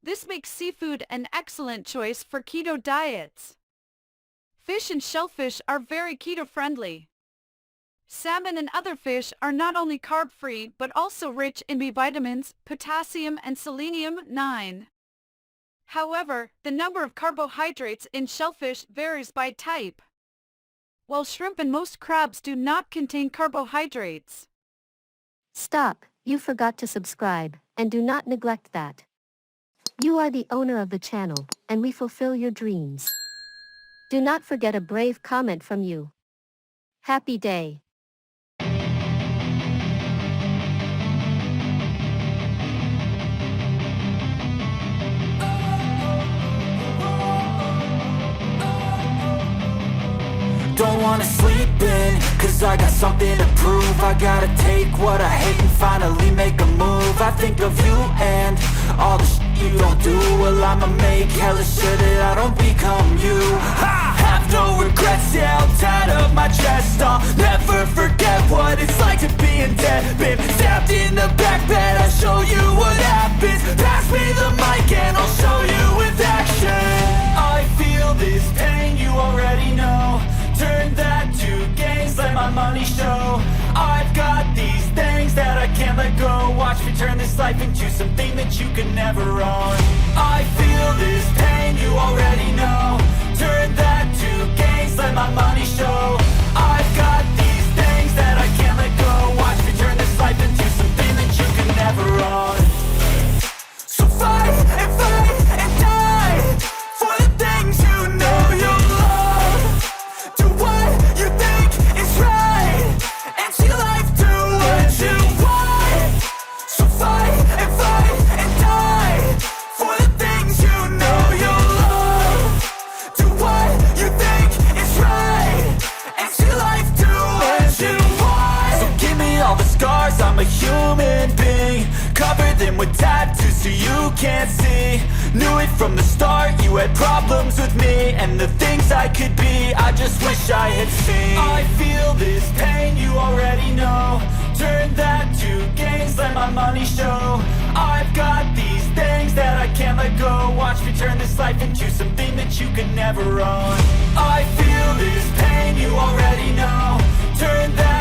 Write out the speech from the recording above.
This makes seafood an excellent choice for keto diets. Fish and shellfish are very keto-friendly. Salmon and other fish are not only carb-free but also rich in B vitamins, potassium and selenium 9. However, the number of carbohydrates in shellfish varies by type, while shrimp and most crabs do not contain carbohydrates. Stop, you forgot to subscribe, and do not neglect that. You are the owner of the channel, and we fulfill your dreams. Do not forget a brave comment from you. Happy day. Don't wanna sleep in, cause I got something to prove. I gotta take what I hate and finally make a move. I think of you and all the shit you don't do. Well, I'ma make hella sure that I don't become you. I have no regrets, yeah, I'll tie up my chest. I'll never forget what it's like to be in debt. Been stabbed in the back bed, I'll show you what happens. Pass me the mic and I'll show you with action. I feel this pain, you already know. Turn that to gains, let my money show. I've got these things that I can't let go. Watch me turn this life into something that you can never own. I feel this pain, you already know. Turn that to gains, let my money show. I've got these things that I can't let go. Watch me turn this life into something that you can never own. So fight and die for the things you know you love. Do what you think is right, and see life do what you want. So fight and die for the things you know you love. Do what you think is right, and see life do what you want. So give me all the scars, I'm a human being. Cover them with tattoos so you can't see. Knew it from the start, you had problems with me and the things I could be, I just wish I had seen. I feel this pain, you already know. Turn that to gains, let my money show. I've got these things that I can't let go. Watch me turn this life into something that you can never own. I feel this pain, you already know. Turn that